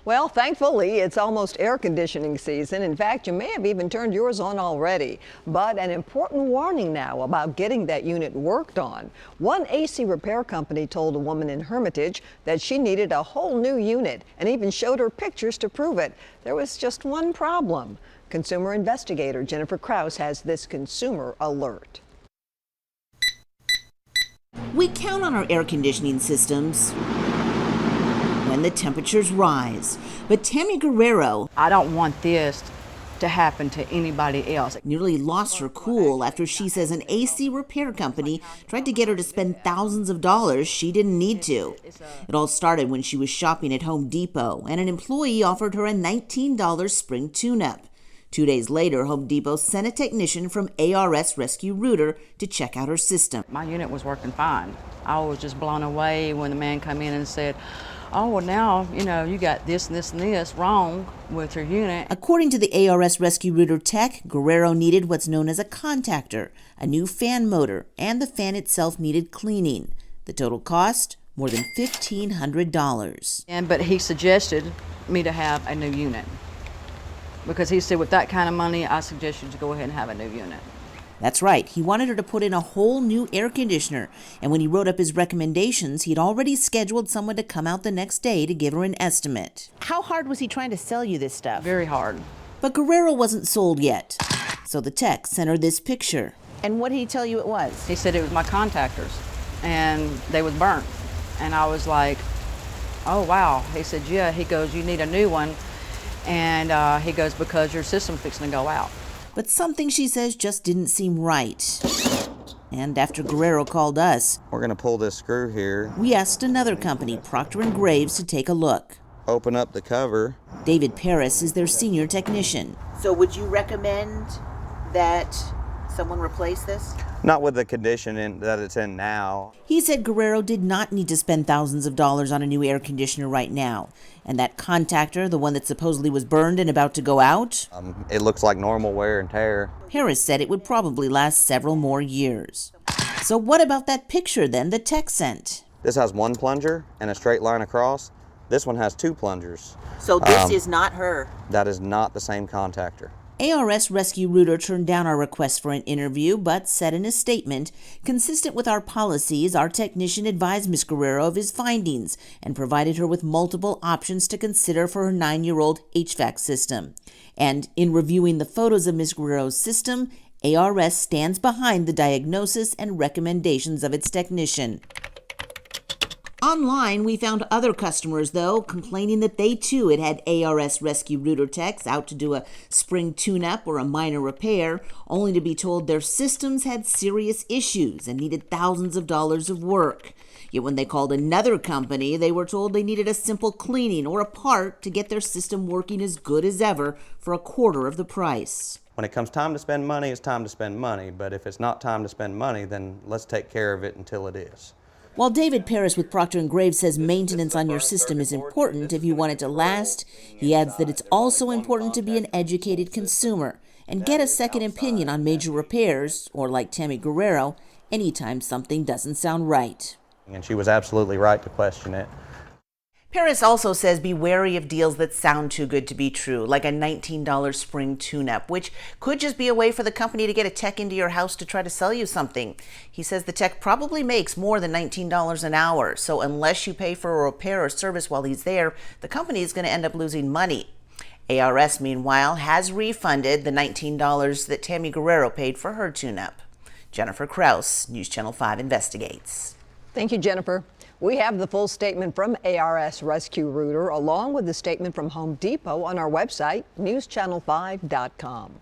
Well, thankfully, it's almost air conditioning season. In fact, you may have even turned yours on already. But an important warning now about getting that unit worked on. One AC repair company told a woman in Hermitage that she needed a whole new unit and even showed her pictures to prove it. There was just one problem. Consumer investigator Jennifer Krause has this consumer alert. We count on our air conditioning systems when the temperatures rise. But Tammy Guerrero, I don't want this to happen to anybody else, nearly lost her cool after she says an AC repair company tried to get her to spend thousands of dollars she didn't need to. It all started when she was shopping at Home Depot and an employee offered her a $19 spring tune-up. 2 days later, Home Depot sent a technician from ARS Rescue Rooter to check out her system. My unit was working fine. I was just blown away when the man came in and said, "Oh, well now, you got this and this and this wrong with your unit." According to the ARS Rescue Rooter tech, Guerrero needed what's known as a contactor, a new fan motor, and the fan itself needed cleaning. The total cost, more than $1,500. But he suggested me to have a new unit. Because he said, with that kind of money, I suggest you to go ahead and have a new unit. That's right. He wanted her to put in a whole new air conditioner. And when he wrote up his recommendations, he'd already scheduled someone to come out the next day to give her an estimate. How hard was he trying to sell you this stuff? Very hard. But Guerrero wasn't sold yet. So the tech sent her this picture. And what did he tell you it was? He said it was my contactors, and they was burnt. And I was like, oh, wow. He said, yeah. He goes, you need a new one. And he goes, because your system's fixing to go out. But something, she says, just didn't seem right. And after Guerrero called us, we're going to pull this screw here. We asked another company, Procter & Graves, to take a look. Open up the cover. David Paris is their senior technician. So would you recommend that someone replace this? Not with the condition that it's in now. He said Guerrero did not need to spend thousands of dollars on a new air conditioner right now. And that contactor, the one that supposedly was burned and about to go out? It looks like normal wear and tear. Harris said it would probably last several more years. So what about that picture then the tech sent? This has one plunger and a straight line across. This one has two plungers. So this is not her? That is not the same contactor. ARS Rescue Rooter turned down our request for an interview, but said in a statement, consistent with our policies, our technician advised Ms. Guerrero of his findings and provided her with multiple options to consider for her 9-year-old HVAC system. And in reviewing the photos of Ms. Guerrero's system, ARS stands behind the diagnosis and recommendations of its technician. Online, we found other customers, though, complaining that they too had ARS Rescue Rooter techs out to do a spring tune-up or a minor repair, only to be told their systems had serious issues and needed thousands of dollars of work. Yet when they called another company, they were told they needed a simple cleaning or a part to get their system working as good as ever for a quarter of the price. When it comes time to spend money, it's time to spend money. But if it's not time to spend money, then let's take care of it until it is. While David Paris with Procter & Graves says maintenance on your system is important if you want it to last, he adds that it's also important to be an educated consumer and get a second opinion on major repairs, or like Tammy Guerrero, anytime something doesn't sound right. And she was absolutely right to question it. Paris also says be wary of deals that sound too good to be true, like a $19 spring tune-up, which could just be a way for the company to get a tech into your house to try to sell you something. He says the tech probably makes more than $19 an hour, so unless you pay for a repair or service while he's there, the company is going to end up losing money. ARS, meanwhile, has refunded the $19 that Tammy Guerrero paid for her tune-up. Jennifer Krause, News Channel 5 Investigates. Thank you, Jennifer. We have the full statement from ARS Rescue Rooter along with the statement from Home Depot on our website, newschannel5.com.